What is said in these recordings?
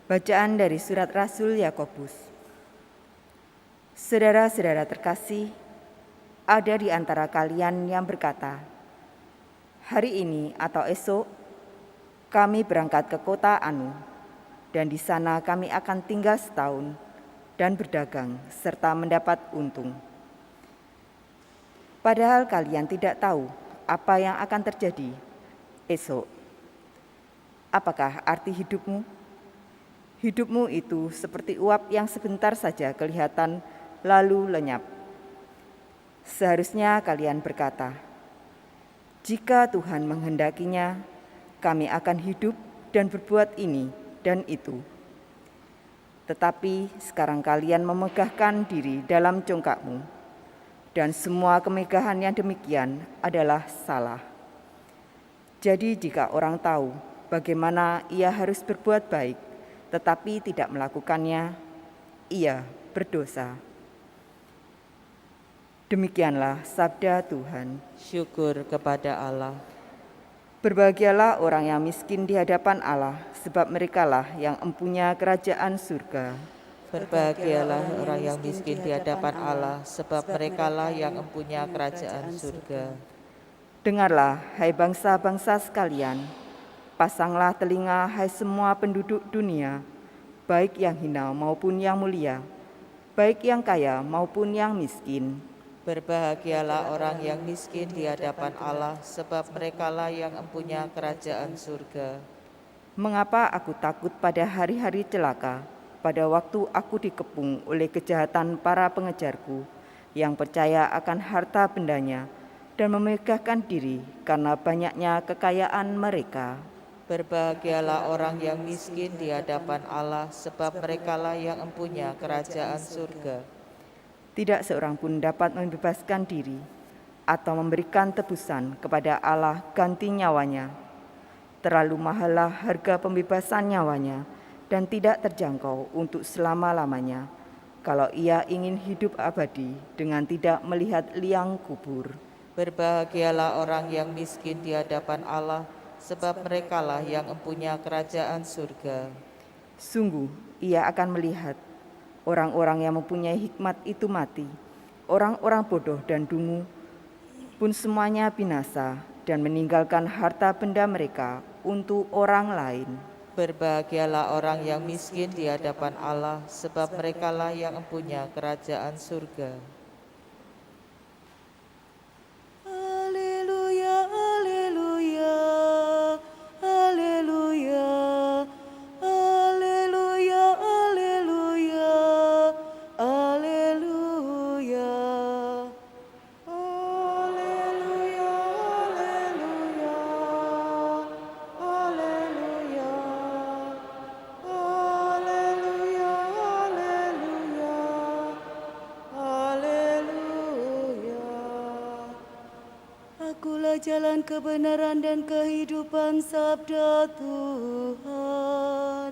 Bacaan dari surat Rasul Yakobus. Saudara-saudara terkasih, ada di antara kalian yang berkata, "Hari ini atau esok kami berangkat ke kota Anu, dan di sana kami akan tinggal setahun dan berdagang serta mendapat untung." Padahal kalian tidak tahu apa yang akan terjadi esok. Apakah arti hidupmu? Hidupmu itu seperti uap yang sebentar saja kelihatan lalu lenyap. Seharusnya kalian berkata, "Jika Tuhan menghendakinya, kami akan hidup dan berbuat ini dan itu." Tetapi sekarang kalian memegahkan diri dalam congkakmu, dan semua kemegahan yang demikian adalah salah. Jadi jika orang tahu bagaimana ia harus berbuat baik, tetapi tidak melakukannya, ia berdosa. Demikianlah sabda Tuhan. Syukur kepada Allah. Berbahagialah orang yang miskin di hadapan Allah, sebab merekalah yang empunya kerajaan surga. Berbahagialah orang yang miskin di hadapan Allah, sebab merekalah yang empunya kerajaan surga. Dengarlah, hai bangsa-bangsa sekalian, pasanglah telinga, hai semua penduduk dunia, baik yang hina maupun yang mulia, baik yang kaya maupun yang miskin. Berbahagialah orang yang miskin di hadapan Allah, sebab merekalah yang empunya kerajaan surga. Mengapa aku takut pada hari-hari celaka, pada waktu aku dikepung oleh kejahatan para pengejarku, yang percaya akan harta bendanya dan memegahkan diri karena banyaknya kekayaan mereka. Berbahagialah orang yang miskin di hadapan Allah, sebab merekalah yang empunya kerajaan surga. Tidak seorang pun dapat membebaskan diri atau memberikan tebusan kepada Allah ganti nyawanya. Terlalu mahallah harga pembebasan nyawanya dan tidak terjangkau untuk selama-lamanya, kalau ia ingin hidup abadi dengan tidak melihat liang kubur. Berbahagialah orang yang miskin di hadapan Allah, sebab merekalah yang empunya kerajaan surga. Sungguh, ia akan melihat orang-orang yang mempunyai hikmat itu mati, orang-orang bodoh dan dungu pun semuanya binasa dan meninggalkan harta benda mereka untuk orang lain. Berbahagialah orang yang miskin di hadapan Allah, sebab merekalah yang empunya kerajaan surga. Haleluya, haleluya, haleluya, haleluya, haleluya, haleluya, haleluya, haleluya, haleluya, haleluya, haleluya, haleluya. Akulah jalan kebenaran dan kehidupan, sabda Tuhan.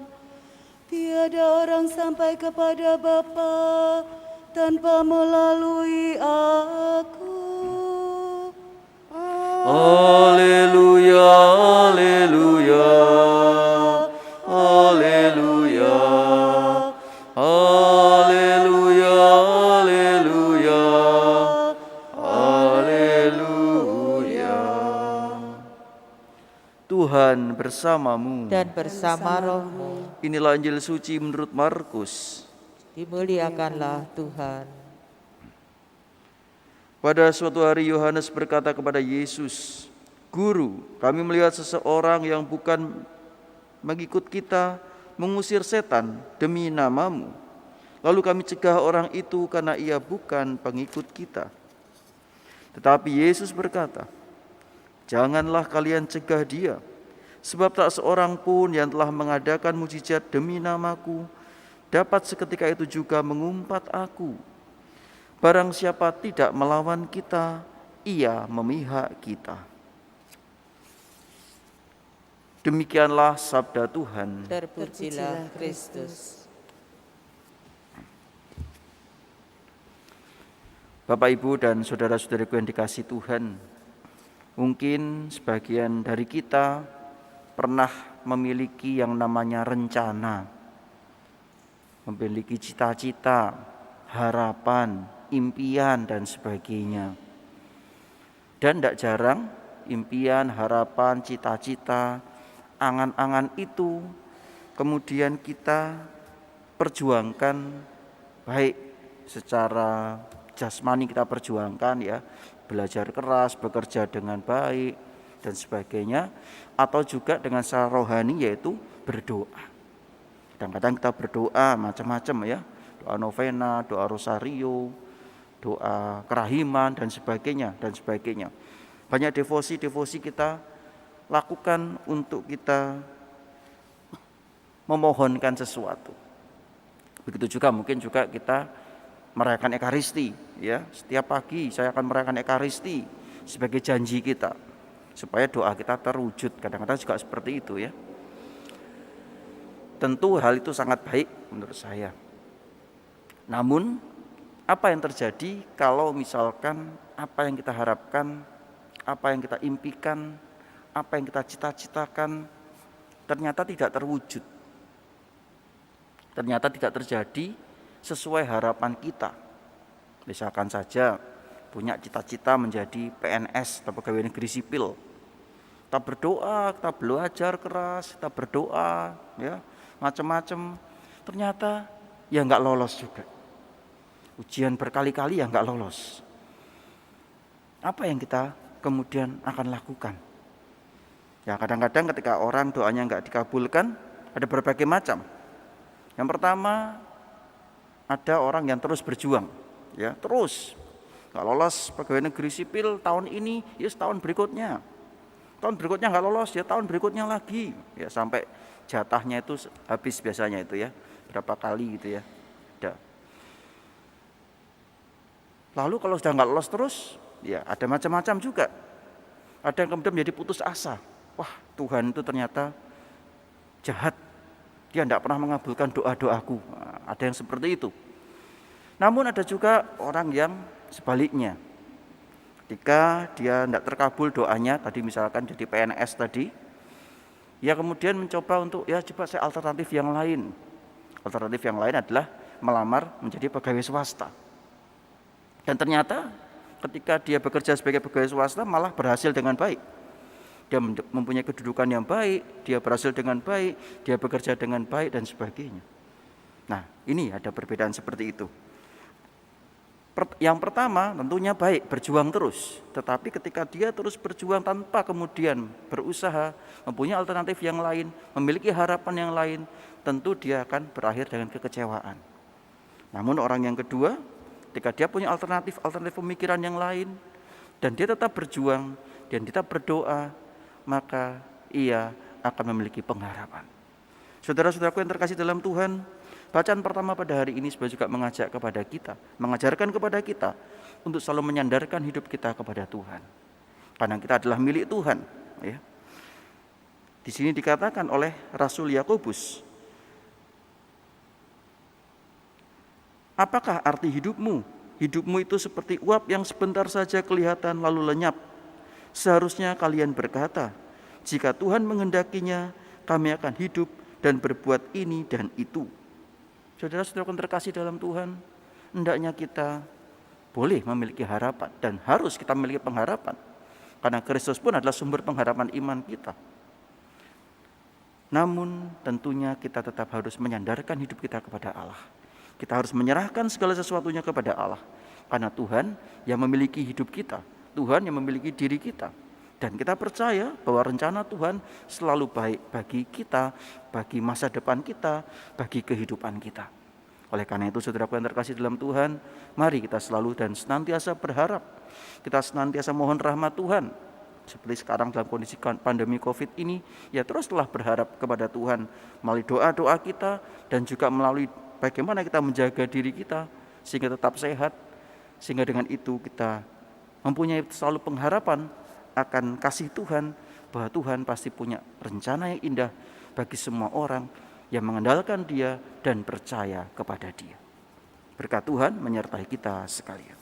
Tiada orang sampai kepada Bapa tanpa melalui aku. Haleluya, haleluya, haleluya, haleluya, haleluya, haleluya. Tuhan bersamamu. Dan bersama rohmu, Inilah Injil suci menurut Markus. dimuliakanlah Tuhan. Pada suatu hari Yohanes berkata kepada Yesus, "Guru, kami melihat seseorang yang bukan mengikut kita mengusir setan demi namamu. Lalu kami cegah orang itu karena ia bukan pengikut kita." Tetapi Yesus berkata, "Janganlah kalian cegah dia, sebab tak seorang pun yang telah mengadakan mujizat demi namaku dapat seketika itu juga mengumpat aku. Barang siapa tidak melawan kita, ia memihak kita." Demikianlah sabda Tuhan. Terpujilah Kristus. Bapak, Ibu, dan saudara-saudariku yang dikasihi Tuhan, mungkin sebagian dari kita pernah memiliki yang namanya rencana. memiliki cita-cita, harapan, impian, dan sebagainya. Dan tidak jarang impian, harapan, cita-cita, angan-angan itu kemudian kita perjuangkan, baik secara jasmani kita perjuangkan ya, belajar keras, bekerja dengan baik dan sebagainya, atau juga dengan secara rohani yaitu berdoa. Kadang-kadang kita berdoa macam-macam ya, doa novena, doa rosario, doa kerahiman dan sebagainya dan sebagainya. Banyak devosi-devosi kita lakukan untuk kita memohonkan sesuatu. Begitu juga mungkin juga kita merayakan Ekaristi ya. Setiap pagi saya akan merayakan Ekaristi sebagai janji kita supaya doa kita terwujud. Kadang-kadang juga seperti itu ya. Tentu hal itu sangat baik menurut saya. Namun apa yang terjadi kalau misalkan apa yang kita harapkan, apa yang kita impikan, apa yang kita cita-citakan ternyata tidak terwujud, ternyata tidak terjadi sesuai harapan kita. Misalkan saja punya cita-cita menjadi PNS atau pegawai negeri sipil, kita berdoa, kita belajar keras, kita berdoa ya macam-macam, ternyata ya nggak lolos juga, ujian berkali-kali ya nggak lolos. Apa yang kita kemudian akan lakukan? Ya kadang-kadang ketika orang doanya nggak dikabulkan ada berbagai macam. Yang pertama, ada orang yang terus berjuang, ya terus nggak lolos pegawai negeri sipil tahun ini, ya tahun berikutnya nggak lolos, ya tahun berikutnya lagi, ya sampai jatahnya itu habis biasanya itu ya, berapa kali gitu ya. Ada. Lalu kalau sudah nggak lolos terus, ya ada macam-macam juga. Ada yang kemudian menjadi putus asa. Wah, Tuhan itu ternyata jahat. Dia tidak pernah mengabulkan doa-doaku. Nah, ada yang seperti itu. Namun ada juga orang yang sebaliknya. Ketika dia tidak terkabul doanya, tadi misalkan jadi PNS tadi, ya kemudian mencoba untuk ya coba saya alternatif yang lain. Alternatif yang lain adalah melamar menjadi pegawai swasta. Dan ternyata ketika dia bekerja sebagai pegawai swasta malah berhasil dengan baik. Dia mempunyai kedudukan yang baik, dia berhasil dengan baik, dia bekerja dengan baik dan sebagainya. Nah, ini ada perbedaan seperti itu. Yang pertama tentunya baik, berjuang terus. Tetapi ketika dia terus berjuang tanpa kemudian berusaha, mempunyai alternatif yang lain, memiliki harapan yang lain, tentu dia akan berakhir dengan kekecewaan. Namun orang yang kedua, ketika dia punya alternatif pemikiran yang lain, dan dia tetap berjuang, dan tetap berdoa, maka ia akan memiliki pengharapan. Saudara-saudaraku yang terkasih dalam Tuhan, bacaan pertama pada hari ini sebenarnya juga mengajak kepada kita, mengajarkan kepada kita untuk selalu menyandarkan hidup kita kepada Tuhan. Karena kita adalah milik Tuhan. Ya. Di sini dikatakan oleh Rasul Yakobus, apakah arti hidupmu? Hidupmu itu seperti uap yang sebentar saja kelihatan lalu lenyap. Seharusnya kalian berkata, jika Tuhan menghendakinya, kami akan hidup dan berbuat ini dan itu. Saudara-saudara yang terkasih dalam Tuhan, hendaknya kita boleh memiliki harapan dan harus kita memiliki pengharapan. Karena Kristus pun adalah sumber pengharapan iman kita. Namun tentunya kita tetap harus menyandarkan hidup kita kepada Allah. Kita harus menyerahkan segala sesuatunya kepada Allah. Karena Tuhan yang memiliki hidup kita, Tuhan yang memiliki diri kita. Dan kita percaya bahwa rencana Tuhan selalu baik bagi kita, bagi masa depan kita, bagi kehidupan kita. Oleh karena itu saudaraku yang terkasih dalam Tuhan, mari kita selalu dan senantiasa berharap. Kita senantiasa mohon rahmat Tuhan. Seperti sekarang dalam kondisi pandemi COVID ini, ya teruslah berharap kepada Tuhan melalui doa-doa kita dan juga melalui bagaimana kita menjaga diri kita sehingga tetap sehat. Sehingga dengan itu kita mempunyai selalu pengharapan akan kasih Tuhan, bahwa Tuhan pasti punya rencana yang indah bagi semua orang yang mengandalkan Dia dan percaya kepada Dia. Berkat Tuhan menyertai kita sekalian.